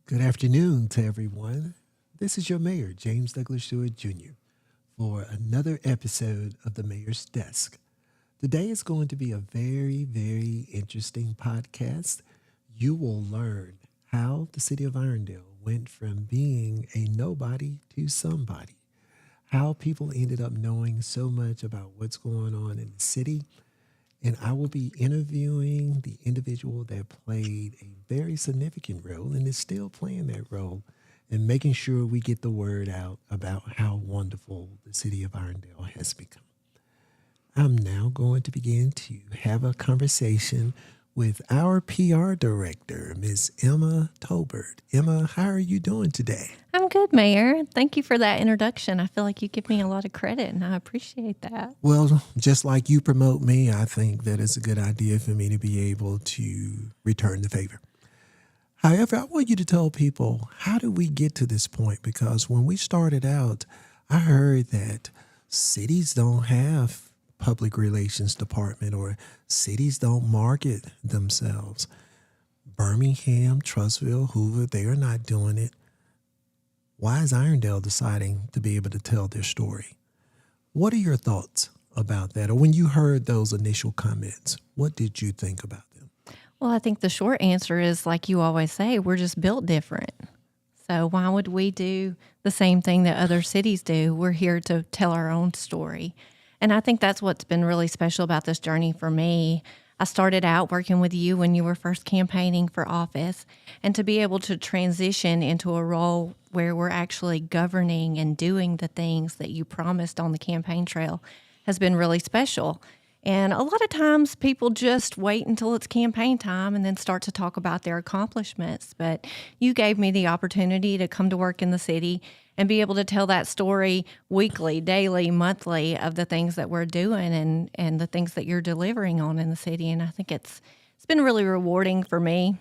Good afternoon to everyone. This is your mayor, James Douglas Stewart Jr., for another episode of the Mayor's Desk. Today is going to be a very, very interesting podcast. You will learn how the city of Irondale went from being a nobody to somebody, how people ended up knowing so much about what's going on in the city, and I will be interviewing the individual that played a very significant role and is still playing that role and making sure we get the word out about how wonderful the city of Irondale has become. I'm now going to begin to have a conversation with our PR director, Ms. Emma Tolbert. Emma, how are you doing today? I'm good, Mayor. Thank you for that introduction. I feel like you give me a lot of credit, and I appreciate that. Well, just like you promote me, I think that it's a good idea for me to be able to return the favor. However, I want you to tell people, how did we get to this point? Because when we started out, I heard that cities don't have public relations department or cities don't market themselves. Birmingham, Trussville, Hoover, they are not doing it. Why is Irondale deciding to be able to tell their story? What are your thoughts about that? Or when you heard those initial comments, what did you think about them? Well, I think the short answer is, like you always say, we're just built different. So why would we do the same thing that other cities do? We're here to tell our own story. And I think that's what's been really special about this journey for me. I started out working with you when you were first campaigning for office, and to be able to transition into a role where we're actually governing and doing the things that you promised on the campaign trail has been really special. And a lot of times people just wait until it's campaign time and then start to talk about their accomplishments. But you gave me the opportunity to come to work in the city and be able to tell that story weekly, daily, monthly of the things that we're doing and the things that you're delivering on in the city. And I think it's been really rewarding for me.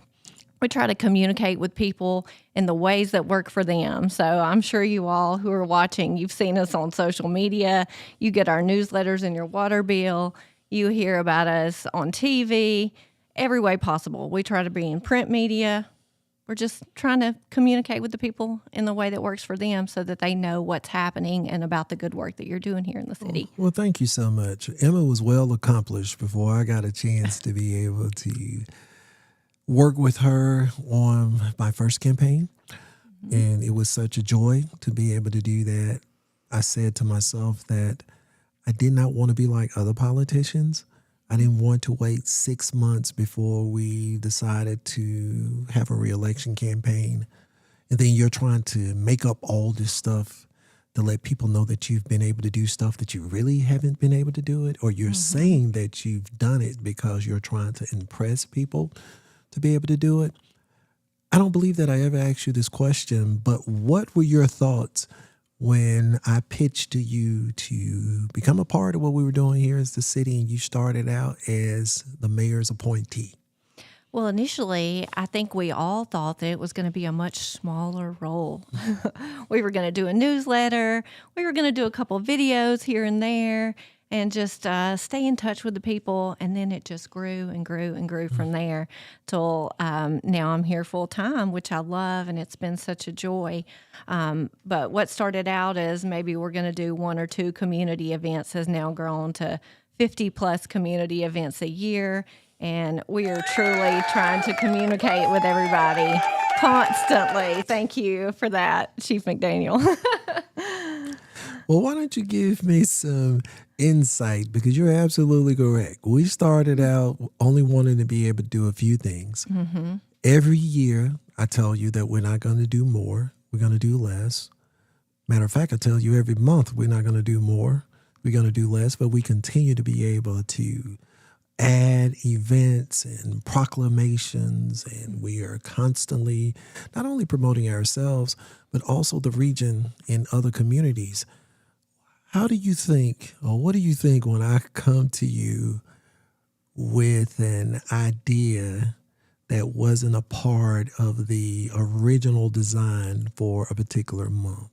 We try to communicate with people in the ways that work for them. So I'm sure you all who are watching, you've seen us on social media. You get our newsletters in your water bill. You hear about us on TV, every way possible. We try to be in print media. We're just trying to communicate with the people in the way that works for them so that they know what's happening and about the good work that you're doing here in the city. Well, thank you so much. Emma was well accomplished before I got a chance to be able to work with her on my first campaign. And it was such a joy to be able to do that. I said to myself that I did not want to be like other politicians. I didn't want to wait 6 months before we decided to have a reelection campaign. And then you're trying to make up all this stuff to let people know that you've been able to do stuff that you really haven't been able to do it. Or you're saying that you've done it because you're trying to impress people to be able to do it. I don't believe that I ever asked you this question, but what were your thoughts when I pitched to you to become a part of what we were doing here as the city and you started out as the mayor's appointee? Well, initially, I think we all thought that it was going to be a much smaller role. We were going to do a newsletter. We were going to do a couple of videos here and there and just stay in touch with the people. And then it just grew and grew and grew from there till now I'm here full time, which I love, and it's been such a joy. But what started out as maybe we're going to do 1 or 2 community events has now grown to 50 plus community events a year. And we are truly trying to communicate with everybody constantly. Thank you for that, Chief McDaniel. Well, why don't you give me some insight? Because you're absolutely correct. We started out only wanting to be able to do a few things. Every year, I tell you that we're not going to do more. We're going to do less. Matter of fact, I tell you every month we're not going to do more. We're going to do less, but we continue to be able to add events and proclamations, and we are constantly not only promoting ourselves, but also the region in other communities. How do you think, or what do you think when I come to you with an idea that wasn't a part of the original design for a particular month?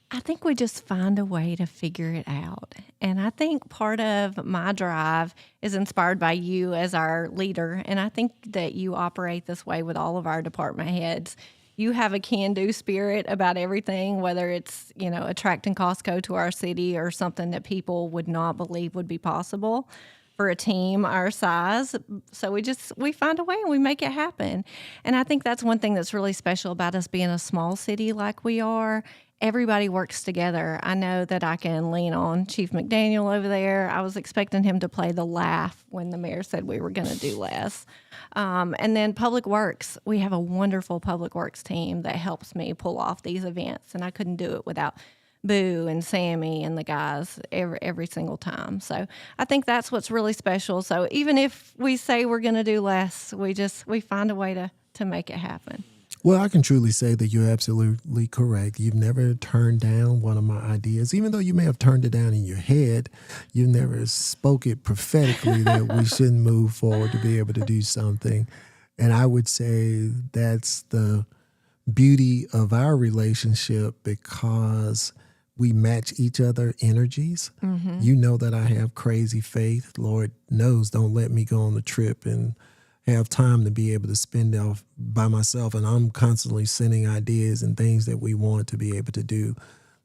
I think we just find a way to figure it out. And I think part of my drive is inspired by you as our leader. And I think that you operate this way with all of our department heads. you have a can-do spirit about everything, whether it's, attracting Costco to our city or something that people would not believe would be possible for a team our size. So we find a way and we make it happen. And I think that's one thing that's really special about us being a small city like we are. Everybody works together. I know that I can lean on Chief McDaniel over there. I was expecting him to play the laugh when the mayor said we were going to do less. And then Public Works. We have a wonderful Public Works team that helps me pull off these events, and I couldn't do it without Boo and Sammy and the guys every single time. So I think that's what's really special. So even if we say we're going to do less, we find a way to make it happen. Well, I can truly say that you're absolutely correct. You've never turned down one of my ideas, even though you may have turned it down in your head. You never spoke it prophetically that we shouldn't move forward to be able to do something. And I would say that's the beauty of our relationship, because we match each other energies. Mm-hmm. You know that I have crazy faith. Lord knows, don't let me go on a trip and have time to be able to spend off by myself. And I'm constantly sending ideas and things that we want to be able to do.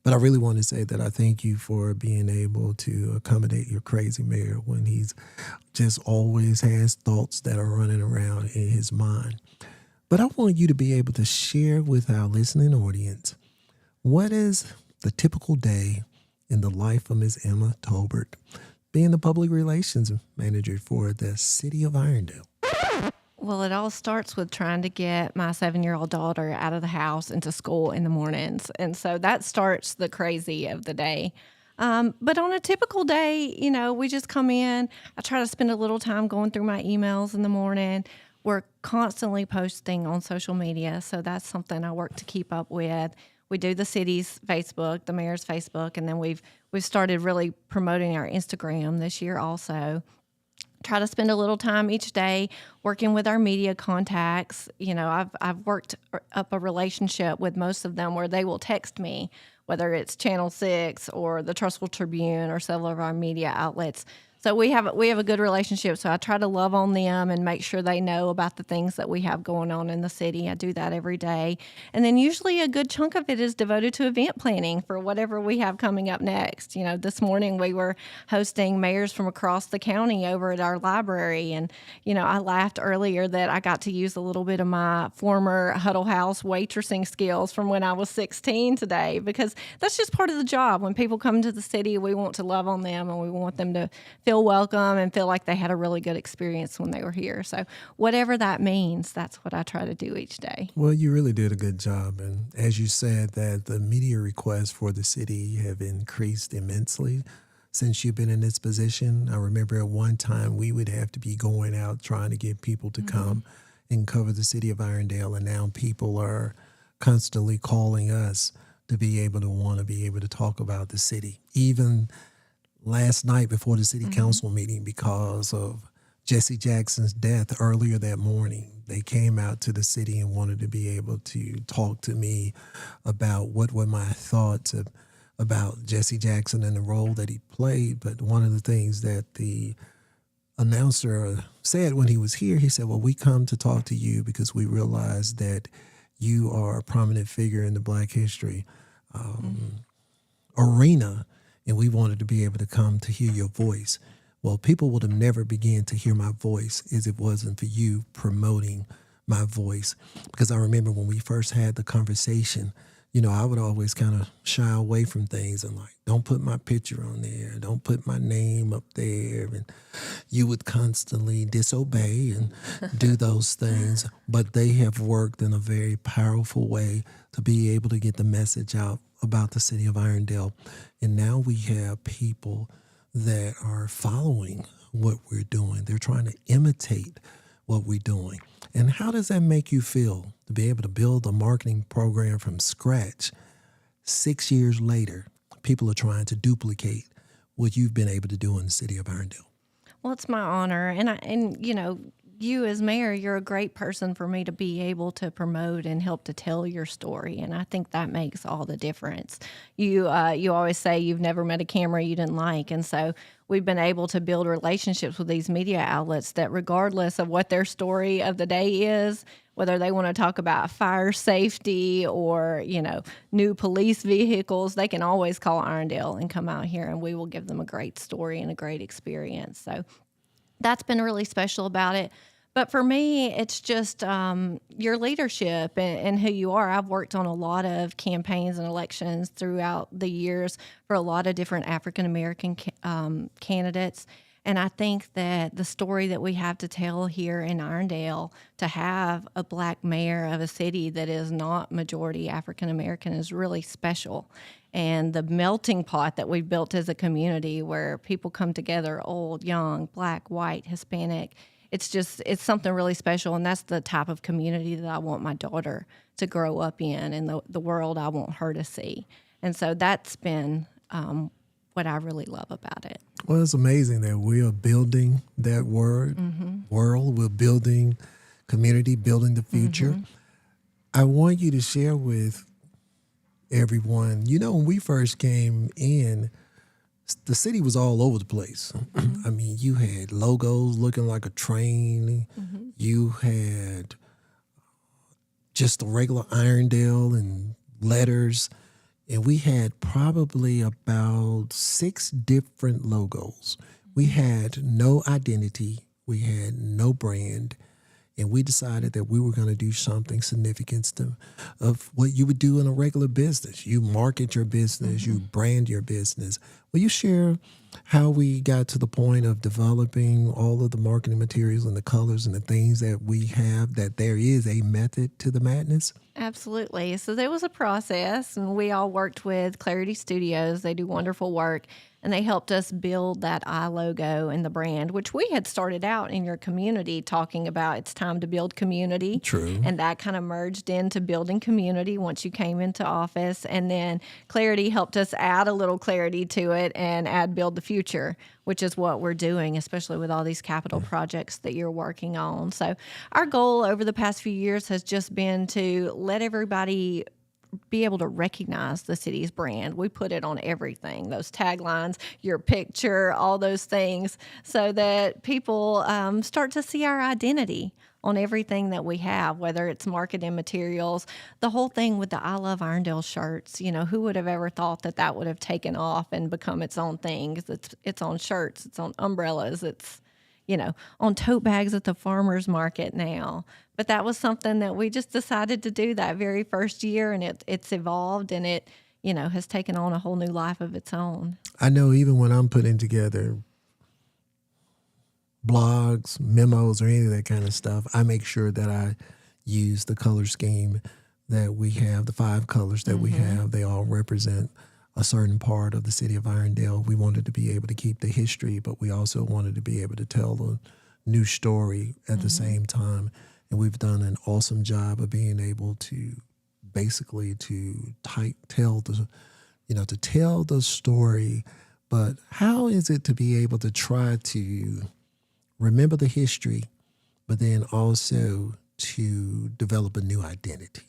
But I really want to say that I thank you for being able to accommodate your crazy mayor when he's just always has thoughts that are running around in his mind. But I want you to be able to share with our listening audience, what is the typical day in the life of Ms. Emma Tolbert, being the public relations manager for the city of Irondale? Well, it all starts with trying to get my 7-year-old daughter out of the house into school in the mornings. And so that starts the crazy of the day. But on a typical day, we just come in. I try to spend a little time going through my emails in the morning. We're constantly posting on social media, so that's something I work to keep up with. We do the city's Facebook, the mayor's Facebook, and then we've started really promoting our Instagram this year also. Try to spend a little time each day working with our media contacts. I've worked up a relationship with most of them where they will text me, whether it's Channel 6 or the Trussville Tribune or several of our media outlets. So we have a good relationship. So I try to love on them and make sure they know about the things that we have going on in the city. I do that every day. And then usually a good chunk of it is devoted to event planning for whatever we have coming up next. This morning we were hosting mayors from across the county over at our library. And, I laughed earlier that I got to use a little bit of my former Huddle House waitressing skills from when I was 16 today, because that's just part of the job. When people come to the city, we want to love on them and we want them to feel welcome and feel like they had a really good experience when they were here. So whatever that means, that's what I try to do each day. Well, you really did a good job. And as you said, that the media requests for the city have increased immensely since you've been in this position. I remember at one time we would have to be going out trying to get people to come and cover the city of Irondale. And now people are constantly calling us to be able to talk about the city. Even last night before the city council meeting, because of Jesse Jackson's death earlier that morning, they came out to the city and wanted to be able to talk to me about what were my thoughts about Jesse Jackson and the role that he played. But one of the things that the announcer said when he was here, he said, well, we come to talk to you because we realize that you are a prominent figure in the Black history arena, and we wanted to be able to come to hear your voice. Well, people would have never began to hear my voice if it wasn't for you promoting my voice. Because I remember when we first had the conversation, I would always kind of shy away from things and don't put my picture on there, don't put my name up there. And you would constantly disobey and do those things. But they have worked in a very powerful way to be able to get the message out about the city of Irondale. And now we have people that are following what we're doing. They're trying to imitate what we're doing. And how does that make you feel to be able to build a marketing program from scratch? 6 years later, people are trying to duplicate what you've been able to do in the city of Irondale. Well, it's my honor. And you as mayor, you're a great person for me to be able to promote and help to tell your story, and I think that makes all the difference. You always say you've never met a camera you didn't like, and so we've been able to build relationships with these media outlets that, regardless of what their story of the day is, whether they want to talk about fire safety or new police vehicles, they can always call Irondale and come out here, and we will give them a great story and a great experience. So that's been really special about it. But for me, it's just your leadership and who you are. I've worked on a lot of campaigns and elections throughout the years for a lot of different African American candidates. And I think that the story that we have to tell here in Irondale, to have a black mayor of a city that is not majority African American, is really special. And the melting pot that we've built as a community, where people come together, old, young, black, white, Hispanic, it's something really special. And that's the type of community that I want my daughter to grow up in, and the world I want her to see. And so that's been what I really love about it. Well, it's amazing that we are building that world. We're building community, building the future. I want you to share with everyone, when we first came in, the city was all over the place. I mean, you had logos looking like a train. You had just a regular Irondale and letters. And we had probably about 6 different logos. We had no identity. We had no brand. And we decided that we were going to do something significant of what you would do in a regular business. You market your business, you brand your business. Will you share how we got to the point of developing all of the marketing materials and the colors and the things that we have, that there is a method to the madness? Absolutely. So there was a process, and we all worked with Clarity Studios. They do wonderful work, and they helped us build that I logo and the brand, which we had started out in your community talking about it's time to build community. True. And that kind of merged into building community once you came into office. And then Clarity helped us add a little clarity to it and add Build the Future, which is what we're doing, especially with all these capital projects that you're working on. So our goal over the past few years has just been to let everybody be able to recognize the city's brand. We put it on everything, those taglines, your picture, all those things, so that people start to see our identity on everything that we have, whether it's marketing materials, the whole thing with the I Love Irondale shirts. Who would have ever thought that would have taken off and become its own thing? It's on shirts, it's on umbrellas, it's on tote bags at the farmer's market now. But that was something that we just decided to do that very first year, and it's evolved, and it has taken on a whole new life of its own. I know even when I'm putting together blogs, memos, or any of that kind of stuff, I make sure that I use the color scheme that we have, the 5 colors that we have. They all represent a certain part of the city of Irondale. We wanted to be able to keep the history, but we also wanted to be able to tell a new story at the same time. And we've done an awesome job of being able to basically tell the story. But how is it to be able to try to remember the history, but then also to develop a new identity?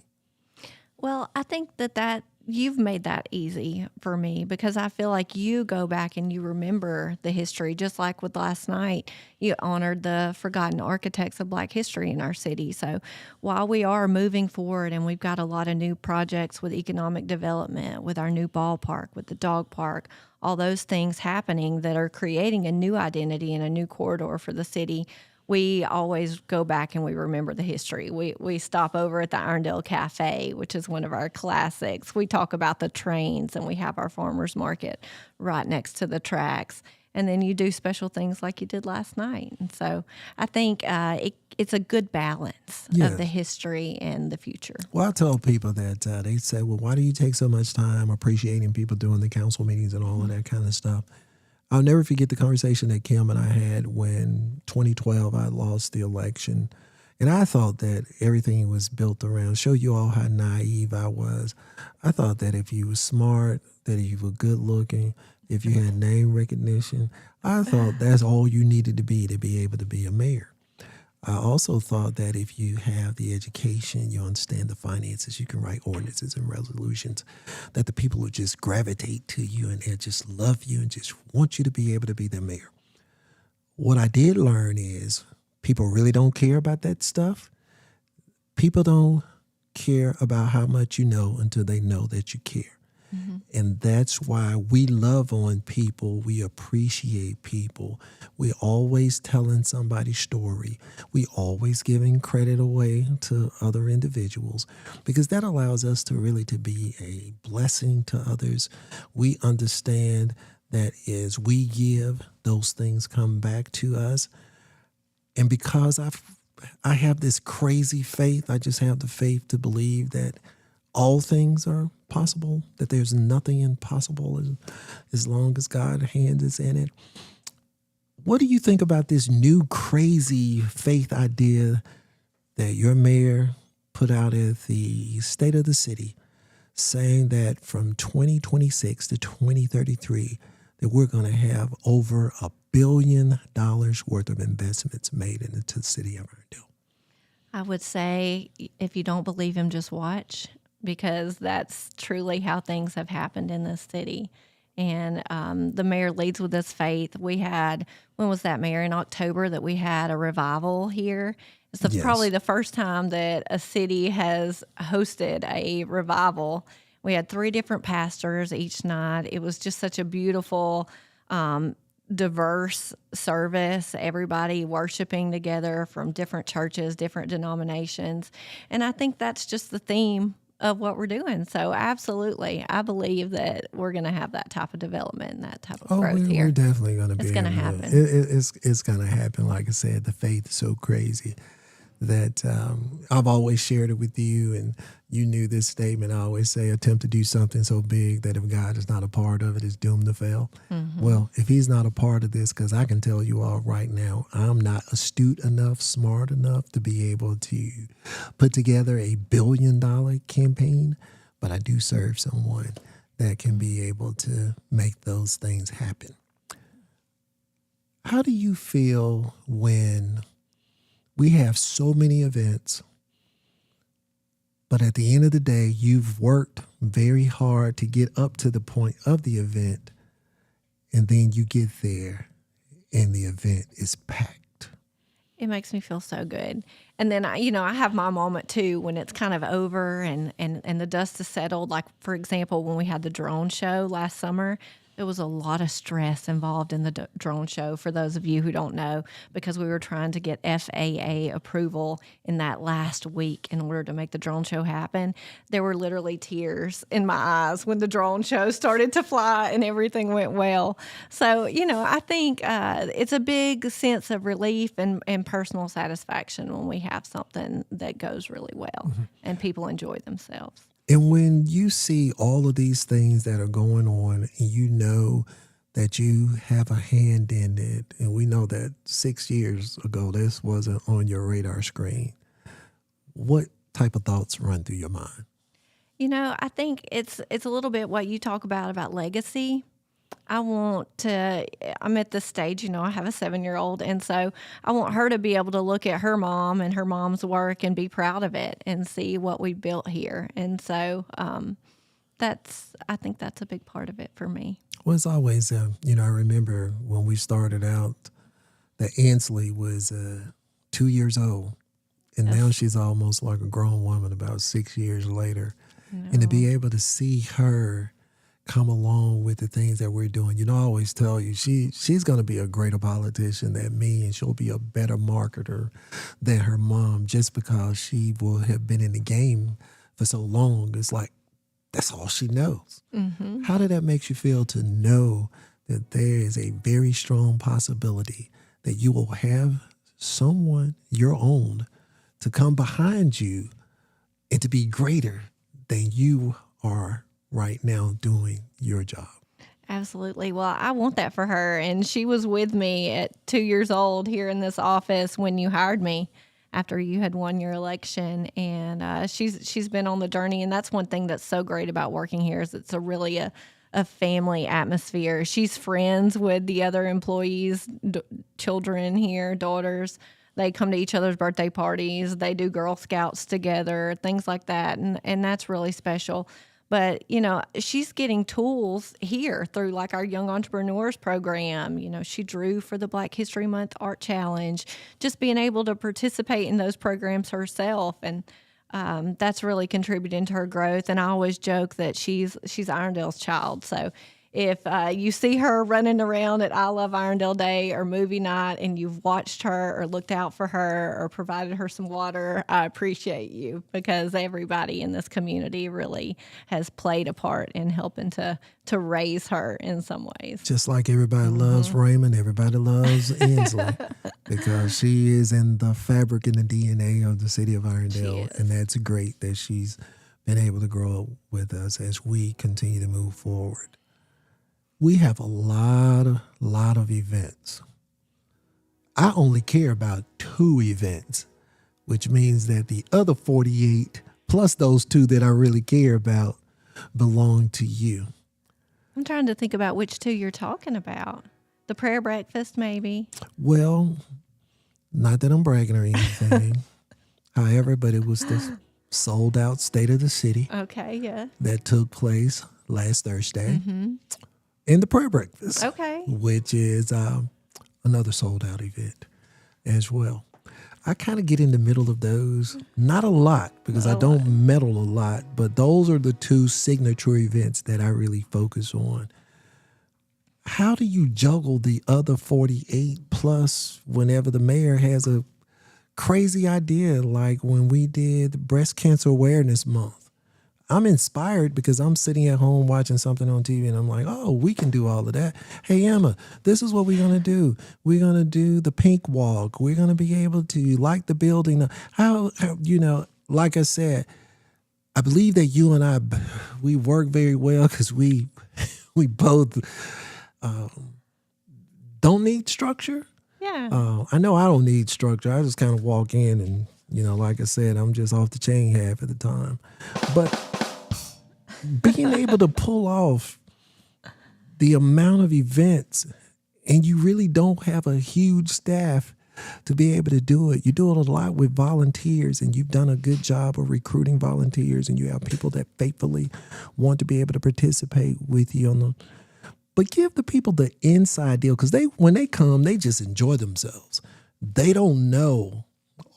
Well, I think that you've made that easy for me, because I feel like you go back and you remember the history, just like with last night, you honored the forgotten architects of Black history in our city. So while we are moving forward and we've got a lot of new projects with economic development, with our new ballpark, with the dog park, all those things happening that are creating a new identity and a new corridor for the city, we always go back and we remember the history. We stop over at the Irondale Cafe, which is one of our classics. We talk about the trains, and we have our farmers market right next to the tracks. And then you do special things like you did last night. And so I think it's a good balance of the history and the future. Well, I tell people that they say, well, why do you take so much time appreciating people doing the council meetings and all of that kind of stuff? I'll never forget the conversation that Kim and I had when 2012 I lost the election. And I thought that everything was built around, show you all how naive I was. I thought that if you were smart, that if you were good looking, if you had name recognition, I thought that's all you needed to be able to be a mayor. I also thought that if you have the education, you understand the finances, you can write ordinances and resolutions, that the people would just gravitate to you and they just love you and just want you to be able to be their mayor. What I did learn is people really don't care about that stuff. People don't care about how much you know until they know that you care. And that's why we love on people. We appreciate people. We always telling somebody's story. We always giving credit away to other individuals because that allows us to really to be a blessing to others. We understand that as we give, those things come back to us. And because I have this crazy faith, I just have the faith to believe that all things are possible, that there's nothing impossible as long as God's hand is in it. What do you think about this new crazy faith idea that your mayor put out at the State of the City, saying that from 2026 to 2033, that we're going to have over $1 billion worth of investments made into the city of Irondale? I would say if you don't believe him, just watch, because that's truly how things have happened in this city. And the mayor leads with this faith. We had, when was that, Mayor? In October that we had a revival here. It's Yes. probably the first time that a city has hosted a revival. We had 3 different pastors each night. It was just such a beautiful, diverse service, everybody worshiping together from different churches, different denominations. And I think that's just the theme of what we're doing. So absolutely, I believe that we're going to have that type of development and that type of growth here. We're definitely going to be. It's going to able happen. It's going to happen. Like I said, the faith is so crazy that I've always shared it with you, and you knew this statement. I always say, attempt to do something so big that if God is not a part of it, it's doomed to fail. Well, if he's not a part of this, because I can tell you all right now, I'm not astute enough, smart enough to be able to put together a $1 billion campaign, but I do serve someone that can be able to make those things happen. How do you feel when we have so many events, but at the end of the day, you've worked very hard to get up to the point of the event, and then you get there and the event is packed? It makes me feel so good. And then, I have my moment too when it's kind of over and the dust is settled. Like, for example, when we had the drone show last summer, there was a lot of stress involved in the drone show, for those of you who don't know, because we were trying to get FAA approval in that last week in order to make the drone show happen. There were literally tears in my eyes when the drone show started to fly and everything went well. So, I think it's a big sense of relief and personal satisfaction when we have something that goes really well and people enjoy themselves. And when you see all of these things that are going on and you know that you have a hand in it, and we know that 6 years ago this wasn't on your radar screen, what type of thoughts run through your mind? I think it's a little bit what you talk about legacy. I'm at this stage, I have a 7-year-old, and so I want her to be able to look at her mom and her mom's work and be proud of it and see what we built here. And so I think that's a big part of it for me. Well, it's always, I remember when we started out, that Ansley was 2 years old, and now she's almost like a grown woman about 6 years later. And to be able to see her come along with the things that we're doing. I always tell you, she's going to be a greater politician than me, and she'll be a better marketer than her mom just because she will have been in the game for so long. It's like, that's all she knows. How did that make you feel to know that there is a very strong possibility that you will have someone, your own, to come behind you and to be greater than you are right now doing your job? Absolutely. Well, I want that for her. And she was with me at 2 years old here in this office when you hired me after you had won your election. And she's been on the journey. And that's one thing that's so great about working here is it's really a family atmosphere. She's friends with the other employees' children here, daughters. They come to each other's birthday parties. They do Girl Scouts together, things like that. And that's really special. But, she's getting tools here through like our Young Entrepreneurs program. She drew for the Black History Month Art Challenge, just being able to participate in those programs herself. And that's really contributing to her growth. And I always joke that she's Irondale's child. So if you see her running around at I Love Irondale Day or movie night and you've watched her or looked out for her or provided her some water, I appreciate you, because everybody in this community really has played a part in helping to raise her in some ways. Just like everybody loves Raymond, everybody loves Inslee, because she is in the fabric and the DNA of the city of Irondale. And that's great that she's been able to grow up with us as we continue to move forward. We have a lot of events. I only care about 2 events, which means that the other 48, plus those 2 that I really care about, belong to you. I'm trying to think about which 2 you're talking about. The prayer breakfast, maybe? Well, not that I'm bragging or anything. However, but it was the sold out State of the City. Okay, yeah. That took place last Thursday. And the prayer breakfast. Okay. Which is another sold out event as well. I kind of get in the middle of those. Not a lot, because I don't meddle a lot, but those are the 2 signature events that I really focus on. How do you juggle the other 48 plus whenever the mayor has a crazy idea, like when we did Breast Cancer Awareness Month? I'm inspired because I'm sitting at home watching something on TV and I'm like, oh, we can do all of that. Hey, Emma, this is what we're going to do. We're going to do the pink walk. We're going to be able to light the building. How like I said, I believe that you and I, we work very well because we both don't need structure. Yeah. I know I don't need structure. I just kind of walk in and, like I said, I'm just off the chain half of the time. But being able to pull off the amount of events, and you really don't have a huge staff to be able to do it. You do it a lot with volunteers, and you've done a good job of recruiting volunteers, and you have people that faithfully want to be able to participate with you on the. But give the people the inside deal, because when they come, they just enjoy themselves. They don't know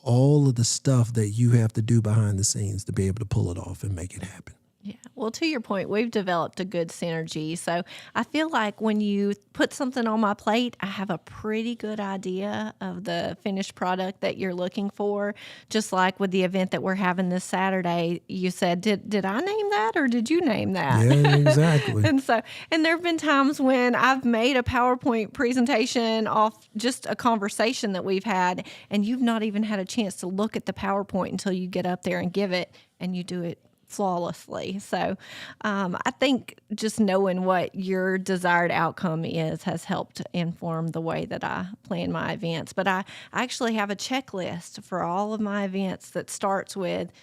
all of the stuff that you have to do behind the scenes to be able to pull it off and make it happen. Yeah. Well, to your point, we've developed a good synergy. So I feel like when you put something on my plate, I have a pretty good idea of the finished product that you're looking for. Just like with the event that we're having this Saturday, you said, did I name that or did you name that? Yeah, exactly. And there have been times when I've made a PowerPoint presentation off just a conversation that we've had, and you've not even had a chance to look at the PowerPoint until you get up there and give it, and you do it flawlessly. So I think just knowing what your desired outcome is has helped inform the way that I plan my events. But I actually have a checklist for all of my events that starts with,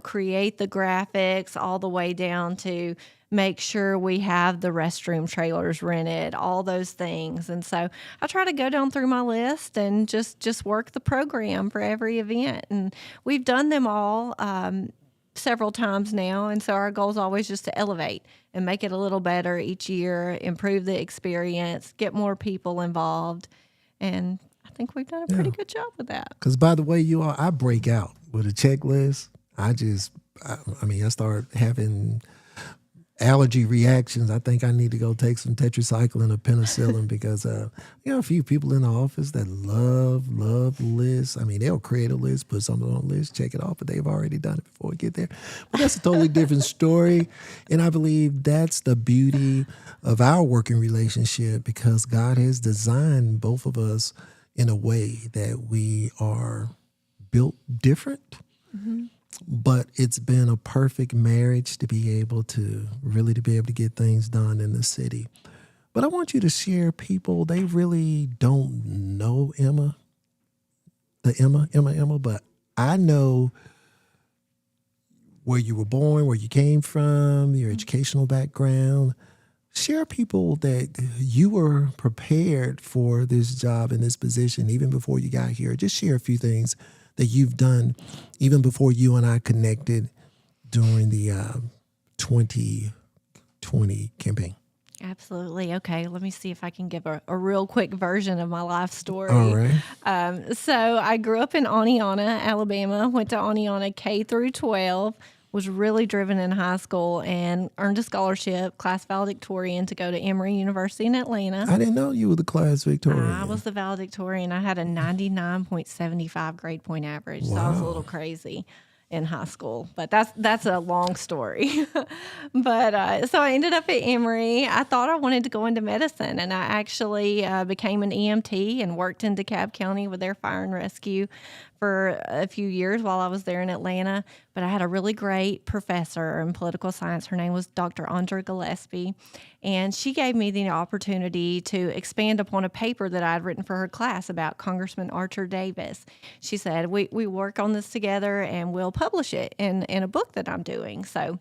create the graphics all the way down to make sure we have the restroom trailers rented, all those things. And so I try to go down through my list and just work the program for every event. And we've done them all several times now, and so our goal is always just to elevate and make it a little better each year, improve the experience, get more people involved, and I think we've done a pretty good job with that. Because by the way, I break out with a checklist. I start having allergy reactions. I think I need to go take some tetracycline or penicillin because a few people in the office that love lists. I mean, they'll create a list, put something on a list, check it off, but they've already done it before we get there. But that's a totally different story. And I believe that's the beauty of our working relationship, because God has designed both of us in a way that we are built different. Mm-hmm. But it's been a perfect marriage to be able to get things done in the city. But I want you to share people, they really don't know Emma, but I know where you were born, where you came from, your educational background. share people that you were prepared for this job and this position even before you got here. Just share a few things that you've done even before you and I connected during the 2020 campaign. Absolutely. Okay, let me see if I can give a real quick version of my life story. All right. So I grew up in Oneonta, Alabama, went to Oneonta K through 12, was really driven in high school, and earned a scholarship, class valedictorian, to go to Emory University in Atlanta. I didn't know you were the class Victorian. I was the valedictorian. I had a 99.75 grade point average, so I was a little crazy in high school, but that's a long story. But so I ended up at Emory. I thought I wanted to go into medicine, and I actually became an EMT and worked in DeKalb County with their fire and rescue for a few years while I was there in Atlanta. But I had a really great professor in political science. Her name was Dr. Andra Gillespie, and she gave me the opportunity to expand upon a paper that I had written for her class about Congressman Archer Davis. She said, we work on this together and we'll publish it in a book that I'm doing. So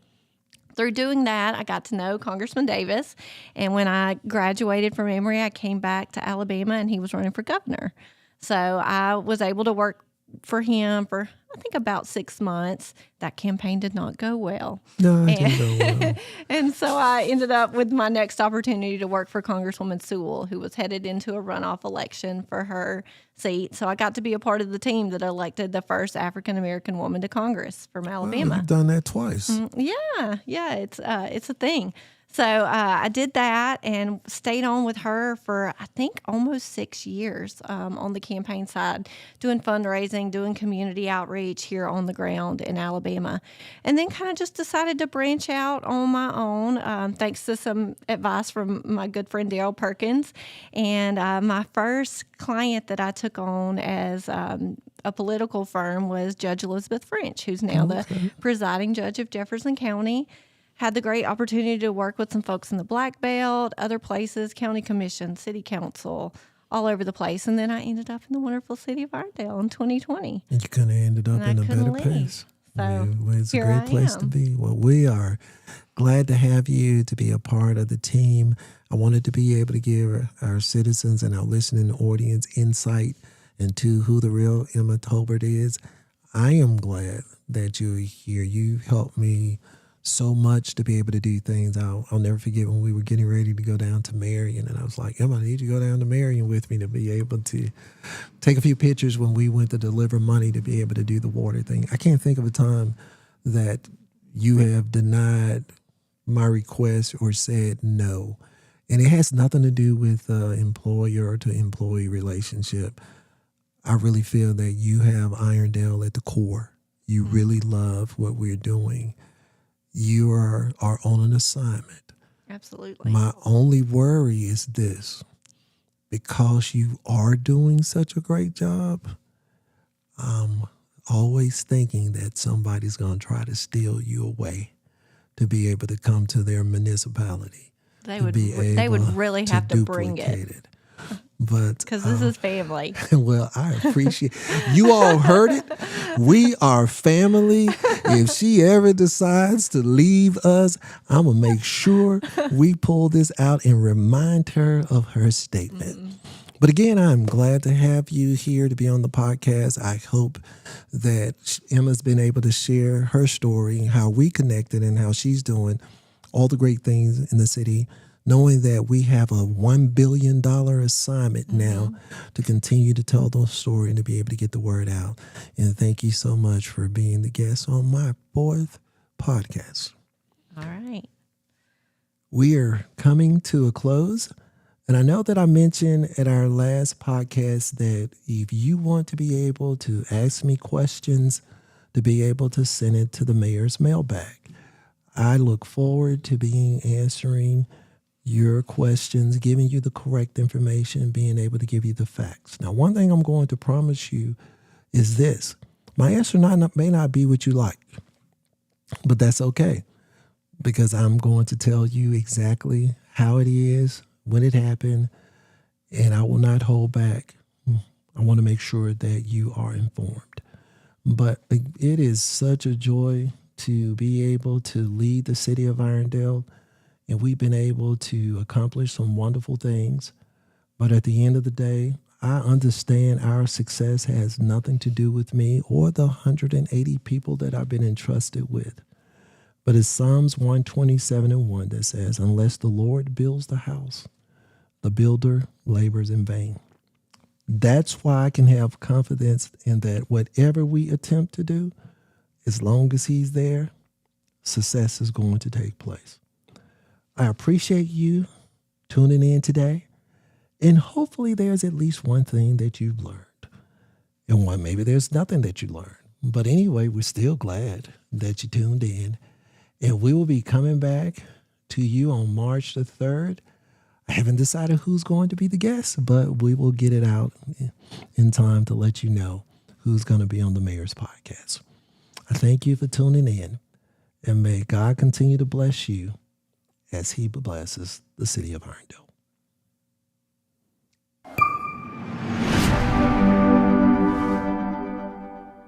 through doing that, I got to know Congressman Davis. And when I graduated from Emory, I came back to Alabama and he was running for governor. So I was able to work for him for, I think, about 6 months. That campaign did not go well. No, it didn't go well. And so I ended up with my next opportunity to work for Congresswoman Sewell, who was headed into a runoff election for her seat. So I got to be a part of the team that elected the first African-American woman to Congress from Alabama. You've done that twice. Yeah, it's a thing. So I did that and stayed on with her for, I think, almost 6 years on the campaign side, doing fundraising, doing community outreach here on the ground in Alabama. And then kind of just decided to branch out on my own, thanks to some advice from my good friend Daryl Perkins. And my first client that I took on as a political firm was Judge Elizabeth French, who's now the presiding judge of Jefferson County. Had the great opportunity to work with some folks in the Black Belt, other places, county commission, city council, all over the place. And then I ended up in the wonderful city of Irondale in 2020. And you kind of ended up in a better place. So it's a great place to be. Well, we are glad to have you to be a part of the team. I wanted to be able to give our citizens and our listening audience insight into who the real Emma Tolbert is. I am glad that you're here. You helped me so much to be able to do things. I'll never forget when we were getting ready to go down to Marion, and I was like, Emma, I need you to go down to Marion with me to be able to take a few pictures when we went to deliver money to be able to do the water thing. I can't think of a time that you have denied my request or said no. And it has nothing to do with employer to employee relationship. I really feel that you have Irondale at the core. You really love what we're doing. You are on an assignment. Absolutely. My only worry is this. Because you are doing such a great job, I'm always thinking that somebody's going to try to steal you away to be able to come to their municipality. They would really have to bring it. But because this is family. Well, I appreciate you all heard it. We are family. If she ever decides to leave us, I'm gonna make sure we pull this out and remind her of her statement. But again, I'm glad to have you here to be on the podcast. I hope that Emma's been able to share her story, how we connected, and how she's doing all the great things in the city, knowing that we have a $1 billion assignment now to continue to tell the story and to be able to get the word out. And thank you so much for being the guest on my 4th podcast. All right. We are coming to a close. And I know that I mentioned at our last podcast that if you want to be able to ask me questions, to be able to send it to the mayor's mailbag. I look forward to answering your questions, giving you the correct information, being able to give you the facts. Now, one thing I'm going to promise you is this. My answer may not be what you like, but that's okay, because I'm going to tell you exactly how it is, when it happened, and I will not hold back. I want to make sure that you are informed. But it is such a joy to be able to lead the city of Irondale and we've been able to accomplish some wonderful things. But at the end of the day, I understand our success has nothing to do with me or the 180 people that I've been entrusted with. But it's Psalms 127:1 that says, unless the Lord builds the house, the builder labors in vain. That's why I can have confidence in that whatever we attempt to do, as long as he's there, success is going to take place. I appreciate you tuning in today. And hopefully there's at least one thing that you've learned. And one, maybe there's nothing that you learned. But anyway, we're still glad that you tuned in. And we will be coming back to you on March the 3rd. I haven't decided who's going to be the guest, but we will get it out in time to let you know who's going to be on the Mayor's Podcast. I thank you for tuning in, and may God continue to bless you as he blesses the city of Irondale.